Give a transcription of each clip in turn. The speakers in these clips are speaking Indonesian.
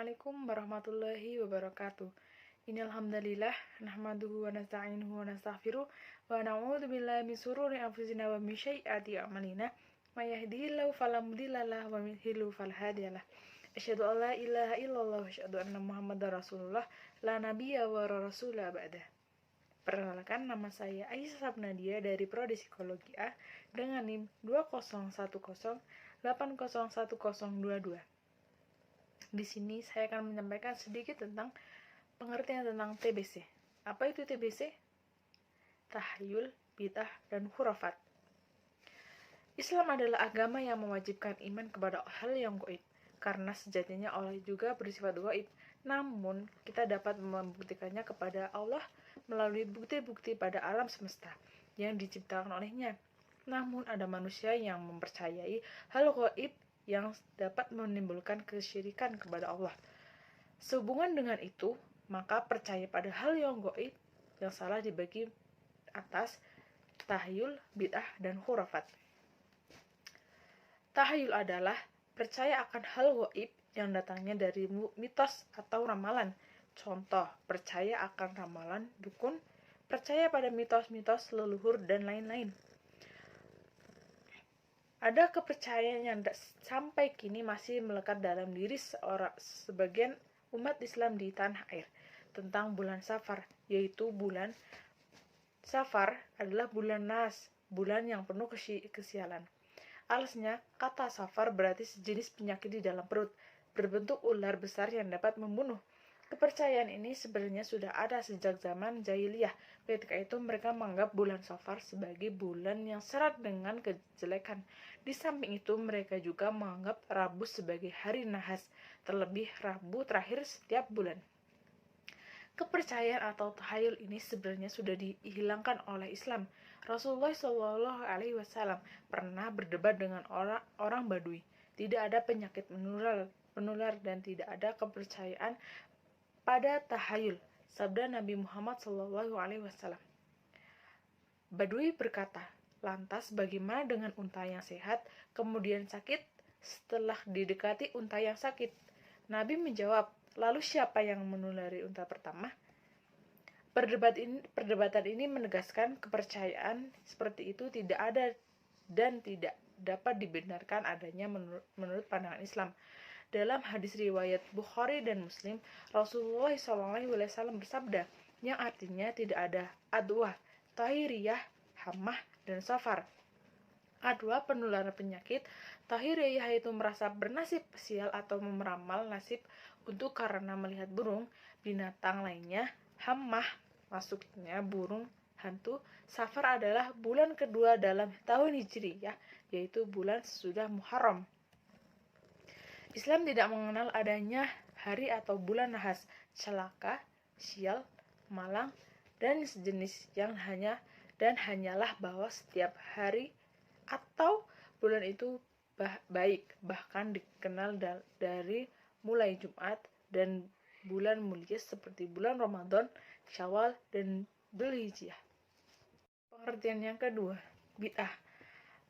Assalamualaikum warahmatullahi wabarakatuh. Innal hamdalillah nahmaduhu wa nasta'inuhu wa nastaghfiruh wa na'udzu billahi min shururi anfusina wa min sayyiati a'malina. May yahdihillahu fala mudilla lahu wa may yudhlil fala hadiya lahu. Asyhadu an la ilaha illallah wa asyhadu anna Muhammadar Rasulullah la nabiyya wa rasula ba'da. Perkenalkan, nama saya Aisyah Sabnadia dari Prodi Psikologi A dengan NIM 2010801022. Di sini saya akan menyampaikan sedikit tentang pengertian tentang TBC. Apa itu TBC? Tahayyul, bid'ah, dan khurafat. Islam adalah agama yang mewajibkan iman kepada hal yang gaib, karena sejatinya Allah juga bersifat gaib. Namun, kita dapat membuktikannya kepada Allah melalui bukti-bukti pada alam semesta yang diciptakan olehnya. Namun, ada manusia yang mempercayai hal gaib yang dapat menimbulkan kesyirikan kepada Allah. Sehubungan dengan itu, maka percaya pada hal yang gaib yang salah dibagi atas tahayyul, bid'ah, dan khurafat. Tahayyul adalah percaya akan hal gaib yang datangnya dari mitos atau ramalan. Contoh, percaya akan ramalan dukun, percaya pada mitos-mitos leluhur, dan lain-lain. Ada kepercayaan yang sampai kini masih melekat dalam diri sebagian umat Islam di tanah air tentang bulan Safar, yaitu bulan Safar adalah bulan Nas, bulan yang penuh kesialan. Alasnya, kata Safar berarti sejenis penyakit di dalam perut, berbentuk ular besar yang dapat membunuh. Kepercayaan ini sebenarnya sudah ada sejak zaman jahiliyah. Ketika itu mereka menganggap bulan Safar sebagai bulan yang syarat dengan kejelekan. Di samping itu mereka juga menganggap Rabu sebagai hari nahas, terlebih Rabu terakhir setiap bulan. Kepercayaan atau tahayul ini sebenarnya sudah dihilangkan oleh Islam. Rasulullah SAW pernah berdebat dengan orang Badui. Tidak ada penyakit menular dan tidak ada kepercayaan pada tahayul, sabda Nabi Muhammad SAW. Badui berkata, lantas bagaimana dengan unta yang sehat, kemudian sakit, setelah didekati unta yang sakit? Nabi menjawab, lalu siapa yang menulari unta pertama? Perdebatan ini menegaskan kepercayaan seperti itu tidak ada dan tidak dapat dibenarkan adanya menurut pandangan Islam. Dalam hadis riwayat Bukhari dan Muslim, Rasulullah SAW bersabda, yang artinya tidak ada adwa, tahiriyah, hamah, dan safar. Adwa penularan penyakit, tahiriyah itu merasa bernasib sial atau meramal nasib untuk karena melihat burung, binatang lainnya, hamah, maksudnya burung hantu, safar adalah bulan kedua dalam tahun Hijriyah, yaitu bulan sesudah Muharram. Islam tidak mengenal adanya hari atau bulan nahas, celaka, sial, malang, dan sejenis yang hanyalah bahwa setiap hari atau bulan itu baik, bahkan dikenal dari mulai Jumat dan bulan mulia seperti bulan Ramadan, Syawal, dan Dzulhijjah. Pengertian yang kedua, bid'ah.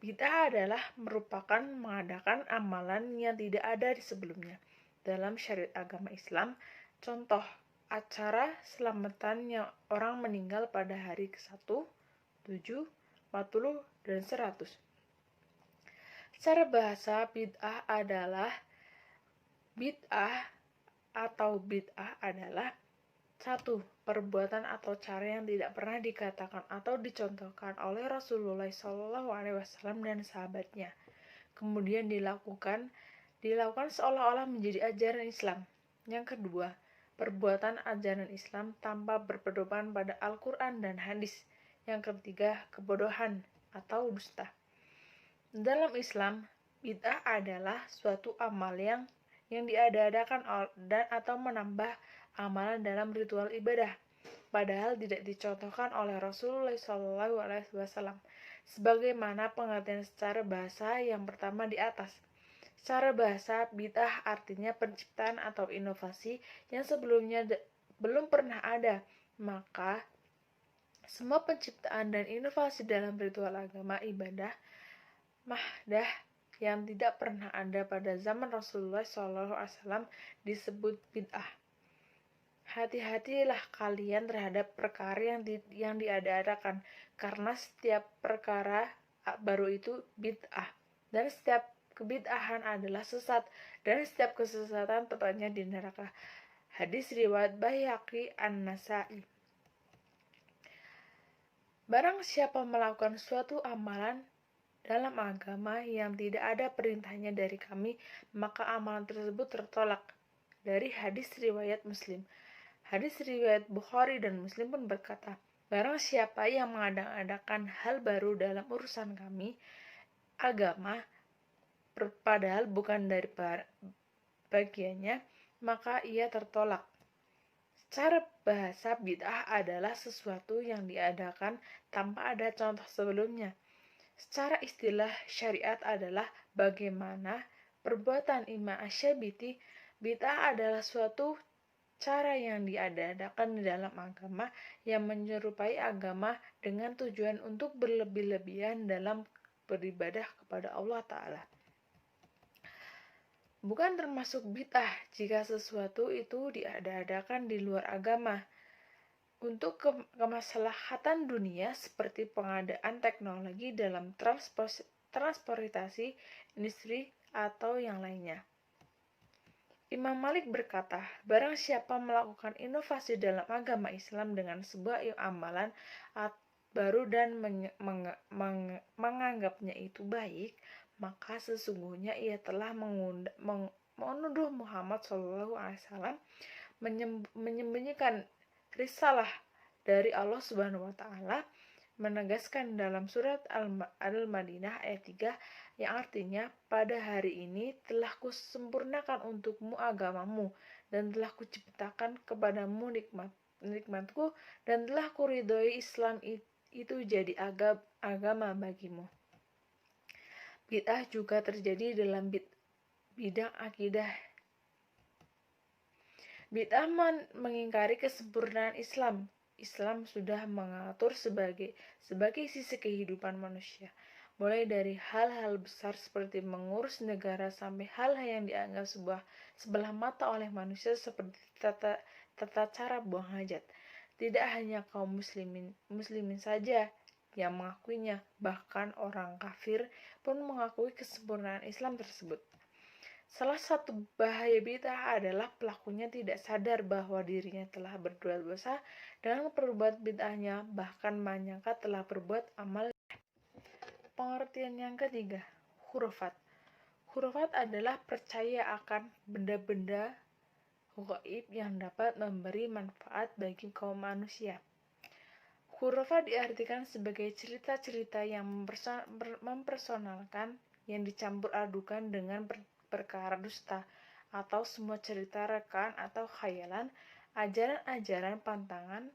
Bid'ah adalah merupakan mengadakan amalan yang tidak ada di sebelumnya. Dalam syariat agama Islam, contoh acara selamatan yang orang meninggal pada hari ke-1, 7, 40, dan 100. Secara bahasa, bid'ah adalah 1. Perbuatan atau cara yang tidak pernah dikatakan atau dicontohkan oleh Rasulullah SAW dan sahabatnya. Kemudian dilakukan seolah-olah menjadi ajaran Islam. Yang kedua, perbuatan ajaran Islam tanpa berpedoman pada Al-Quran dan hadis. Yang ketiga, kebodohan atau dusta. Dalam Islam, bid'ah adalah suatu amal yang diada-adakan dan atau menambah amalan dalam ritual ibadah, padahal tidak dicontohkan oleh Rasulullah SAW. Sebagaimana pengertian secara bahasa yang pertama di atas. Secara bahasa, bid'ah artinya penciptaan atau inovasi yang sebelumnya belum pernah ada. Maka, semua penciptaan dan inovasi dalam ritual agama ibadah mahdah yang tidak pernah ada pada zaman Rasulullah SAW disebut bid'ah. Hati-hatilah kalian terhadap perkara yang diada-adakan, karena setiap perkara baru itu bid'ah, dan setiap kebid'ahan adalah sesat, dan setiap kesesatan tempatnya di neraka. Hadis riwayat Baihaqi An-Nasa'i. Barang siapa melakukan suatu amalan dalam agama yang tidak ada perintahnya dari kami, maka amalan tersebut tertolak. Dari hadis riwayat Muslim. Hadis riwayat Bukhari dan Muslim pun berkata, barang siapa yang mengadakan hal baru dalam urusan kami, agama, padahal bukan dari bagiannya, maka ia tertolak. Secara bahasa, bid'ah adalah sesuatu yang diadakan tanpa ada contoh sebelumnya. Secara istilah syariat adalah bagaimana perbuatan Imam Asy-Syabiti, bid'ah adalah suatu cara yang diadakan di dalam agama yang menyerupai agama dengan tujuan untuk berlebih-lebihan dalam beribadah kepada Allah Ta'ala. Bukan termasuk bid'ah jika sesuatu itu diada-adakan di luar agama untuk kemaslahatan dunia, seperti pengadaan teknologi dalam transportasi, industri, atau yang lainnya. Imam Malik berkata, barang siapa melakukan inovasi dalam agama Islam dengan sebuah amalan baru dan menganggapnya itu baik, maka sesungguhnya ia telah menuduh Muhammad SAW menyembunyikan risalah dari Allah Subhanahu wa Ta'ala, menegaskan dalam surat Al-Madinah ayat 3 yang artinya, pada hari ini telah kusempurnakan untukmu agamamu, dan telah kuciptakan kepadamu nikmatku, dan telah kuridhoi Islam itu jadi agama bagimu. Bid'ah juga terjadi dalam bidang akidah. Bid'ah mengingkari kesempurnaan Islam. Islam sudah mengatur sebagai sisi kehidupan manusia, mulai dari hal-hal besar seperti mengurus negara sampai hal-hal yang dianggap sebelah mata oleh manusia seperti tata cara buang hajat. Tidak hanya kaum muslimin saja yang mengakuinya, bahkan orang kafir pun mengakui kesempurnaan Islam tersebut. Salah satu bahaya bid'ah adalah pelakunya tidak sadar bahwa dirinya telah berbuat dosa dengan perbuatan bid'ahnya, bahkan menyangka telah berbuat amal. Pengertian yang ketiga, khurafat. Khurafat adalah percaya akan benda-benda gaib yang dapat memberi manfaat bagi kaum manusia. Khurafat diartikan sebagai cerita-cerita yang mempersonalkan, yang dicampur adukan dengan perkara dusta, atau semua cerita rekaan atau khayalan, ajaran-ajaran pantangan,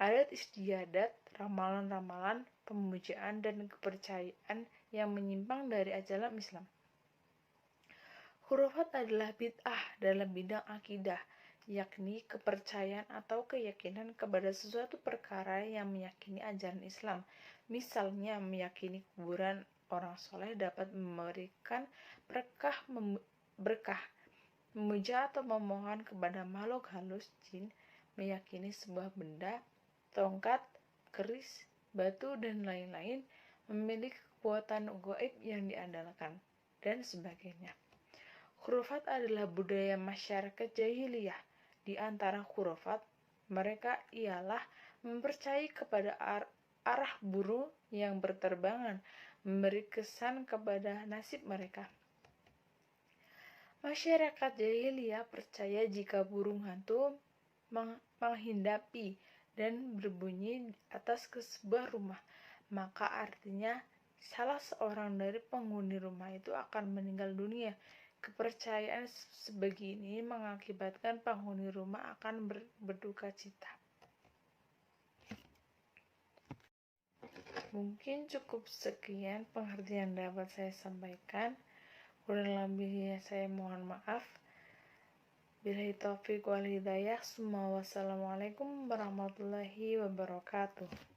adat istiadat, ramalan-ramalan, pemujaan, dan kepercayaan yang menyimpang dari ajaran Islam. Khurafat adalah bid'ah dalam bidang akidah, yakni kepercayaan atau keyakinan kepada sesuatu perkara yang meyakini ajaran Islam. Misalnya, meyakini kuburan orang soleh dapat memberikan berkah, memuja atau memohon kepada makhluk halus, jin, meyakini sebuah benda, tongkat, keris, batu, dan lain-lain memiliki kekuatan gaib yang diandalkan, dan sebagainya. Khurafat adalah budaya masyarakat jahiliyah. Di antara khurafat mereka ialah mempercayai kepada arah burung yang berterbangan, memberi kesan kepada nasib mereka. Masyarakat jahiliyah percaya jika burung hantu menghindapi dan berbunyi di atas sebuah rumah, maka artinya salah seorang dari penghuni rumah itu akan meninggal dunia. Kepercayaan sebegini mengakibatkan penghuni rumah akan berduka cita. Mungkin cukup sekian pengertian dapat saya sampaikan. Kurang lebihnya saya mohon maaf. Billahi taufiq wal hidayah. Wassalamualaikum warahmatullahi wabarakatuh.